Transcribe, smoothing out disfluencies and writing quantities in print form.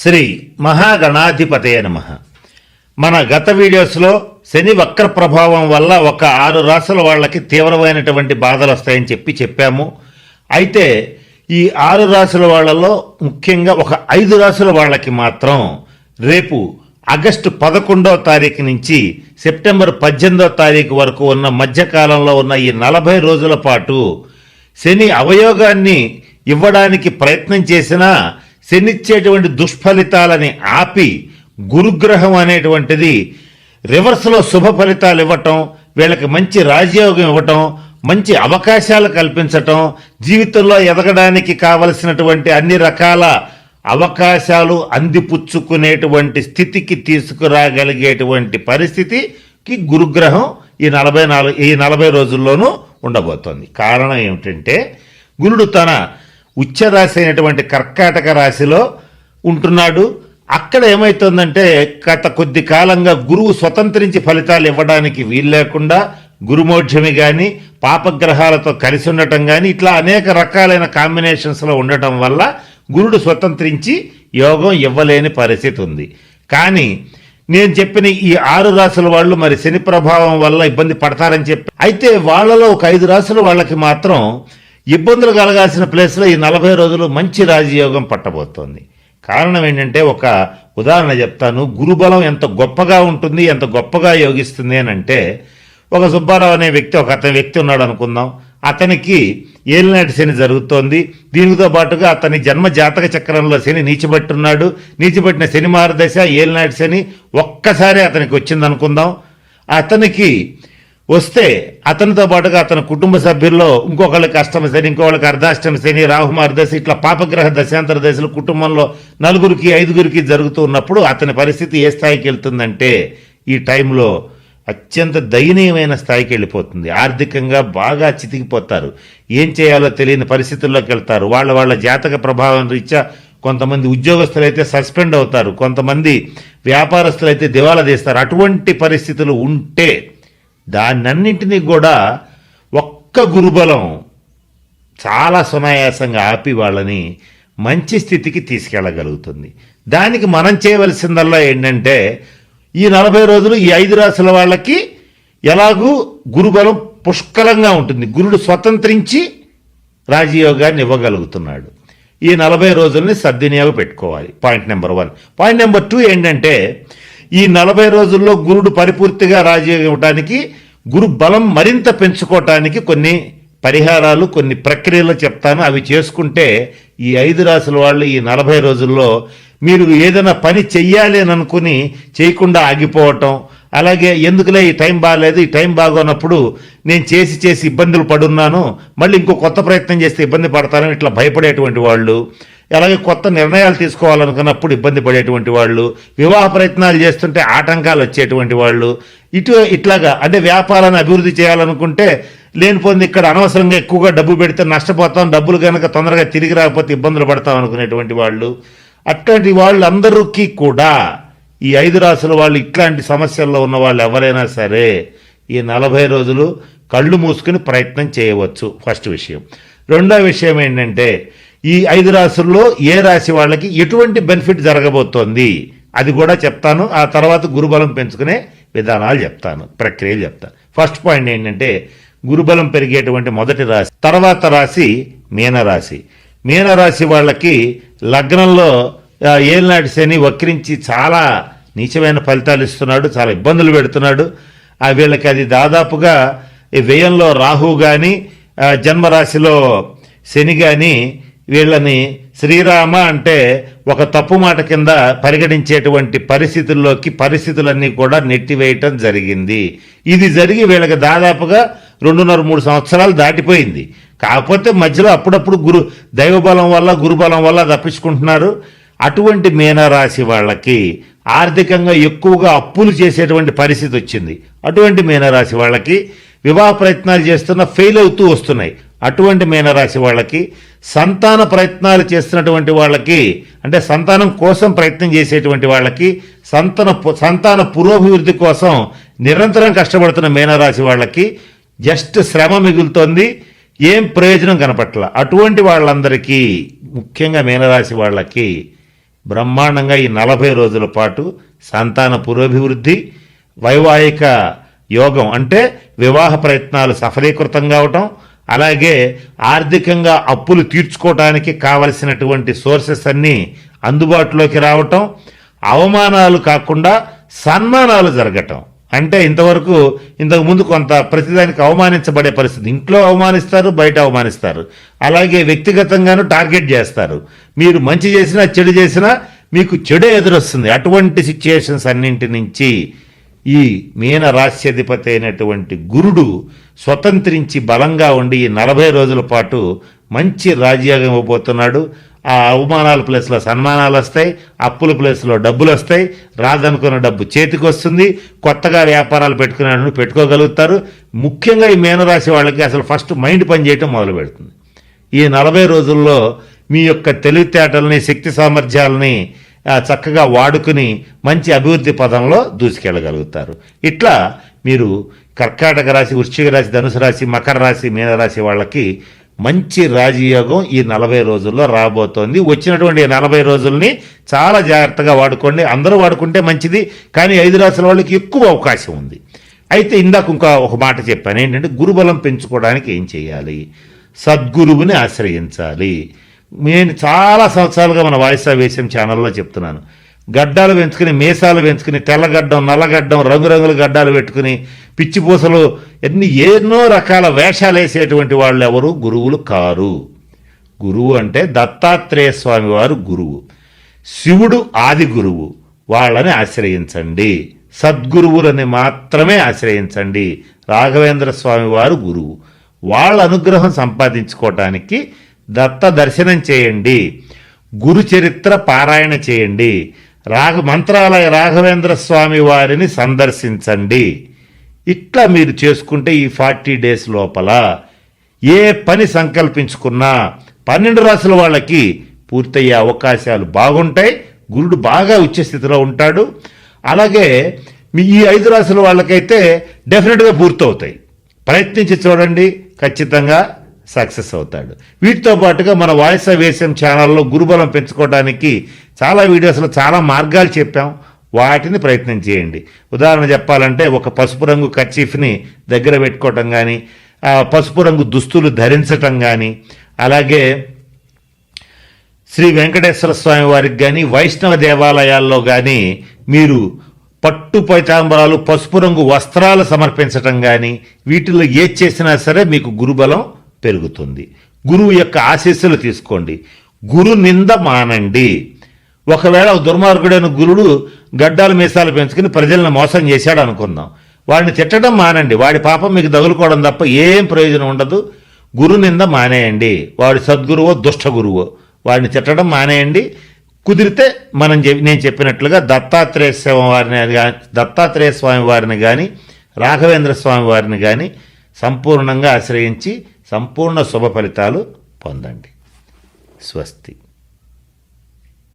శ్రీ మహాగణాధిపతయ నమః. మన గత వీడియోస్లో శని వక్ర ప్రభావం వల్ల ఒక 6 రాశుల వాళ్ళకి తీవ్రమైనటువంటి బాధలు వస్తాయని చెప్పాము. అయితే ఈ 6 రాశుల వాళ్ళలో ముఖ్యంగా ఒక 5 రాశుల వాళ్ళకి మాత్రం రేపు ఆగస్టు 11వ తారీఖు నుంచి సెప్టెంబర్ 18వ తారీఖు వరకు ఉన్న మధ్యకాలంలో ఉన్న ఈ 40 రోజుల పాటు శని అవయోగాన్ని ఇవ్వడానికి ప్రయత్నం చేసినా శనిచ్చేటువంటి దుష్ఫలితాలని ఆపి గురుగ్రహం అనేటువంటిది రివర్స్లో శుభ ఫలితాలు ఇవ్వటం, వీళ్ళకి మంచి రాజయోగం ఇవ్వటం, మంచి అవకాశాలు కల్పించటం, జీవితంలో ఎదగడానికి కావలసినటువంటి అన్ని రకాల అవకాశాలు అందిపుచ్చుకునేటువంటి స్థితికి తీసుకురాగలిగేటువంటి పరిస్థితికి గురుగ్రహం ఈ 40 రోజుల్లోనూ ఉండబోతోంది. కారణం ఏమిటంటే గురుడు తన ఉచ్చరాశి అయినటువంటి కర్కాటక రాశిలో ఉంటున్నాడు. అక్కడ ఏమవుతుందంటే గత కొద్ది కాలంగా గురువు స్వతంత్రించి ఫలితాలు ఇవ్వడానికి వీలు లేకుండా గురుమోఢ్యమి కానీ పాపగ్రహాలతో కలిసి ఉండటం కానీ ఇట్లా అనేక రకాలైన కాంబినేషన్స్లో ఉండటం వల్ల గురుడు స్వతంత్రించి యోగం ఇవ్వలేని పరిస్థితి ఉంది. కానీ నేను చెప్పిన ఈ 6 రాశుల వాళ్ళు మరి శని ప్రభావం వల్ల ఇబ్బంది పడతారని చెప్పి, అయితే వాళ్ళలో ఒక 5 రాశుల వాళ్ళకి మాత్రం ఇబ్బందులు కలగాల్సిన ప్లేస్లో ఈ 40 రోజులు మంచి రాజయోగం పట్టబోతోంది. కారణం ఏంటంటే ఒక ఉదాహరణ చెప్తాను. గురుబలం ఎంత గొప్పగా ఉంటుంది, ఎంత గొప్పగా యోగిస్తుంది అని అంటే, ఒక సుబ్బారావు అనే అతని వ్యక్తి ఉన్నాడు అనుకుందాం. అతనికి ఏలినాటి శని జరుగుతోంది. దీనితో పాటుగా అతని జన్మ జాతక చక్రంలో శని నీచిబట్టున్నాడు. నీచిబట్టిన శని మార్గదశ ఏలినాటి శని ఒక్కసారి అతనికి వచ్చింది అనుకుందాం. అతనికి వస్తే అతనితో పాటుగా అతని కుటుంబ సభ్యుల్లో ఇంకొకళ్ళకి అష్టమ శని, ఇంకొకళ్ళకి అర్ధాష్టమ శని, రాహుమార్దశ, ఇట్లా పాపగ్రహ దశాంతర దశలు కుటుంబంలో 4కి 5కి జరుగుతూ ఉన్నప్పుడు అతని పరిస్థితి ఏ స్థాయికి వెళ్తుందంటే ఈ టైంలో అత్యంత దయనీయమైన స్థాయికి వెళ్ళిపోతుంది. ఆర్థికంగా బాగా చితికిపోతారు. ఏం చేయాలో తెలియని పరిస్థితుల్లోకి వెళ్తారు. వాళ్ళ జాతక ప్రభావం రీత్యా కొంతమంది ఉద్యోగస్తులైతే సస్పెండ్ అవుతారు, కొంతమంది వ్యాపారస్తులైతే దివాలా తీస్తారు. అటువంటి పరిస్థితులు ఉంటే దాన్నన్నింటినీ కూడా ఒక్క గురుబలం చాలా సునాయాసంగా ఆపి వాళ్ళని మంచి స్థితికి తీసుకెళ్ళగలుగుతుంది. దానికి మనం చేయవలసిందల్లా ఏంటంటే ఈ 40 రోజులు ఈ 5 రాశుల వాళ్ళకి ఎలాగూ గురుబలం పుష్కలంగా ఉంటుంది. గురుడు స్వతంత్రించి రాజయోగాన్ని ఇవ్వగలుగుతున్నాడు. ఈ 40 రోజుల్ని సద్వినియోగం పెట్టుకోవాలి. Point number 1. పాయింట్ నెంబర్ 2 ఏంటంటే ఈ 40 రోజుల్లో గురుడు పరిపూర్తిగా రాజయోగం ఇవ్వడానికి, గురు బలం మరింత పెంచుకోవటానికి కొన్ని పరిహారాలు, కొన్ని ప్రక్రియలు చెప్తాను. అవి చేసుకుంటే ఈ 5 రాశుల వాళ్ళు ఈ 40 రోజుల్లో మీరు ఏదైనా పని చెయ్యాలి అని అనుకుని చేయకుండా ఆగిపోవటం, అలాగే ఎందుకులే ఈ టైం బాగాలేదు, ఈ టైం బాగోనప్పుడు నేను చేసి ఇబ్బందులు పడున్నాను, మళ్ళీ ఇంకో కొత్త ప్రయత్నం చేస్తే ఇబ్బంది పడతానని ఇట్లా భయపడేటువంటి వాళ్ళు, అలాగే కొత్త నిర్ణయాలు తీసుకోవాలనుకున్నప్పుడు ఇబ్బంది పడేటువంటి వాళ్ళు, వివాహ ప్రయత్నాలు చేస్తుంటే ఆటంకాలు వచ్చేటువంటి వాళ్ళు, ఇట్లాగా అంటే వ్యాపారాన్ని అభివృద్ధి చేయాలనుకుంటే లేనిపోయింది ఇక్కడ అనవసరంగా ఎక్కువగా డబ్బు పెడితే నష్టపోతాం, డబ్బులు కనుక తొందరగా తిరిగి రాకపోతే ఇబ్బందులు పడతాం అనుకునేటువంటి వాళ్ళు, అట్లాంటి వాళ్ళందరికీ కూడా ఈ 5 రాశుల వాళ్ళు ఇట్లాంటి సమస్యల్లో ఉన్న వాళ్ళు ఎవరైనా సరే ఈ 40 రోజులు కళ్ళు మూసుకుని ప్రయత్నం చేయవచ్చు. ఫస్ట్ విషయం. రెండో విషయం ఏంటంటే ఈ 5 రాశుల్లో ఏ రాశి వాళ్ళకి ఎటువంటి బెనిఫిట్ జరగబోతోంది అది కూడా చెప్తాను. ఆ తర్వాత గురుబలం పెంచుకునే విధానాలు చెప్తాను, ప్రక్రియలు చెప్తాను. ఫస్ట్ పాయింట్ ఏంటంటే గురుబలం పెరిగేటువంటి మొదటి రాశి, తర్వాత రాశి మీనరాశి. మీనరాశి వాళ్ళకి లగ్నంలో ఏలినాటి శని వక్రించి చాలా నీచమైన ఫలితాలు ఇస్తున్నాడు, చాలా ఇబ్బందులు పెడుతున్నాడు. వీళ్ళకి అది దాదాపుగా వ్యయంలో రాహు కానీ జన్మరాశిలో శని కానీ వీళ్ళని శ్రీరామ అంటే ఒక తప్పు మాట కింద పరిగణించేటువంటి పరిస్థితులన్నీ కూడా నెట్టివేయటం జరిగింది. ఇది జరిగి వీళ్ళకి దాదాపుగా 2.5-3 సంవత్సరాలు దాటిపోయింది. కాకపోతే మధ్యలో అప్పుడప్పుడు దైవబలం వల్ల గురుబలం వల్ల తప్పించుకుంటున్నారు. అటువంటి మీనరాశి వాళ్ళకి ఆర్థికంగా ఎక్కువగా అప్పులు చేసేటువంటి పరిస్థితి వచ్చింది. అటువంటి మీనరాశి వాళ్ళకి వివాహ ప్రయత్నాలు చేస్తున్న ఫెయిల్ అవుతూ వస్తున్నాయి. అటువంటి మీనరాశి వాళ్ళకి సంతాన ప్రయత్నాలు చేస్తున్నటువంటి వాళ్ళకి, అంటే సంతానం కోసం ప్రయత్నం చేసేటువంటి వాళ్ళకి, సంతాన పురోభివృద్ధి కోసం నిరంతరం కష్టపడుతున్న మీనరాశి వాళ్ళకి జస్ట్ శ్రమ మిగులుతోంది, ఏం ప్రయోజనం కనపట్ల. అటువంటి వాళ్ళందరికీ ముఖ్యంగా మీనరాశి వాళ్ళకి బ్రహ్మాండంగా ఈ 40 రోజుల పాటు సంతాన పురోభివృద్ధి, వైవాహిక యోగం అంటే వివాహ ప్రయత్నాలు సఫలీకృతం కావటం, అలాగే ఆర్థికంగా అప్పులు తీర్చుకోవటానికి కావలసినటువంటి సోర్సెస్ అన్నీ అందుబాటులోకి రావటం, అవమానాలు కాకుండా సన్మానాలు జరగటం. అంటే ఇంతకు ముందు కొంత ప్రతిదానికి అవమానించబడే పరిస్థితి, ఇంట్లో అవమానిస్తారు, బయట అవమానిస్తారు, అలాగే వ్యక్తిగతంగాను టార్గెట్ చేస్తారు. మీరు మంచి చేసినా చెడు చేసినా మీకు చెడే ఎదురొస్తుంది. అటువంటి సిచ్యుయేషన్స్ అన్నింటి నుంచి ఈ మీన రాశ్యాధిపతి అయినటువంటి గురుడు స్వతంత్రించి బలంగా ఉండి ఈ 40 రోజుల పాటు మంచి రాజ్యోగం ఇవ్వబోతున్నాడు. ఆ అవమానాల ప్లేస్లో సన్మానాలు వస్తాయి, అప్పుల ప్లేస్లో డబ్బులు వస్తాయి, రాదనుకున్న డబ్బు చేతికి వస్తుంది, కొత్తగా వ్యాపారాలు పెట్టుకోగలుగుతారు. ముఖ్యంగా ఈ మీనరాశి వాళ్ళకి అసలు ఫస్ట్ మైండ్ పనిచేయటం మొదలు పెడుతుంది. ఈ 40 రోజుల్లో మీ యొక్క తెలివితేటల్ని, శక్తి సామర్థ్యాలని చక్కగా వాడుకుని మంచి అభివృద్ధి పదంలో దూసుకెళ్ళగలుగుతారు. ఇట్లా మీరు కర్కాటక రాశి, వృశ్చిక రాశి, ధనుసు రాశి, మకర రాశి, మీనరాశి వాళ్ళకి మంచి రాజయోగం ఈ 40 రోజుల్లో రాబోతోంది. వచ్చినటువంటి 40 రోజుల్ని చాలా జాగ్రత్తగా వాడుకోండి. అందరూ వాడుకుంటే మంచిది, కానీ 5 రాశుల వాళ్ళకి ఎక్కువ అవకాశం ఉంది. అయితే ఇందాక ఒక మాట చెప్పాను, ఏంటంటే గురుబలం పెంచుకోవడానికి ఏం చేయాలి? సద్గురువుని ఆశ్రయించాలి. నేను చాలా సంవత్సరాలుగా మన వాయిస్ ఆఫ్ వేషం ఛానల్లో చెప్తున్నాను. గడ్డాలు పెంచుకుని, మీసాలు పెంచుకుని, తెల్లగడ్డం, నల్లగడ్డం, రంగురంగుల గడ్డాలు పెట్టుకుని, పిచ్చి పూసలు, ఎన్నో రకాల వేషాలు వేసేటువంటి వాళ్ళు ఎవరు గురువులు కారు. గురువు అంటే దత్తాత్రేయ స్వామి వారు గురువు, శివుడు ఆది గురువు. వాళ్ళని ఆశ్రయించండి. సద్గురువులని మాత్రమే ఆశ్రయించండి. రాఘవేంద్ర స్వామి వారు గురువు. వాళ్ళ అనుగ్రహం సంపాదించుకోవటానికి దత్త దర్శనం చేయండి, గురు చరిత్ర పారాయణ చేయండి, మంత్రాలయ రాఘవేంద్ర స్వామి వారిని సందర్శించండి. ఇట్లా మీరు చేసుకుంటే ఈ 40 డేస్ లోపల ఏ పని సంకల్పించుకున్నా 12 రాసుల వాళ్ళకి పూర్తయ్యే అవకాశాలు బాగుంటాయి. గురుడు బాగా ఉచ్చస్థితిలో ఉంటాడు. అలాగే ఈ 5 రాసుల వాళ్ళకైతే డెఫినెట్గా పూర్తవుతాయి. ప్రయత్నించి చూడండి, ఖచ్చితంగా సక్సెస్ అవుతాడు. వీటితో పాటుగా మన వాయిస్ ఆఫ్ వేషం ఛానల్లో గురుబలం పెంచుకోవడానికి చాలా వీడియోస్లో చాలా మార్గాలు చెప్పాం. వాటిని ప్రయత్నం చేయండి. ఉదాహరణ చెప్పాలంటే ఒక పసుపు రంగు కర్చీఫ్ని దగ్గర పెట్టుకోవటం కానీ, పసుపు రంగు దుస్తులు ధరించటం కానీ, అలాగే శ్రీ వెంకటేశ్వర స్వామి వారికి కానీ, వైష్ణవ దేవాలయాల్లో కానీ మీరు పట్టు పైతాంబరాలు, పసుపు రంగు వస్త్రాలు సమర్పించటం కానీ, వీటిలో ఏది చేసినా సరే మీకు గురుబలం పెరుగుతుంది. గురువు యొక్క ఆశీస్సులు తీసుకోండి. గురు నింద మానండి. ఒకవేళ దుర్మార్గుడైన గురుడు గడ్డాలు మీసాలు పెంచుకుని ప్రజలను మోసం చేశాడు అనుకుందాం, వాడిని తిట్టడం మానండి. వాడి పాపం మీకు తగులుకోవడం తప్ప ఏం ప్రయోజనం ఉండదు. గురు నింద మానేయండి. వాడి సద్గురువో దుష్ట గురువో వాడిని తిట్టడం మానేయండి. కుదిరితే నేను చెప్పినట్లుగా దత్తాత్రేయ స్వామి వారిని కానీ, రాఘవేంద్ర స్వామి వారిని కానీ సంపూర్ణంగా ఆశ్రయించి సంపూర్ణ శుభ ఫలితాలు పొందండి. స్వస్తి.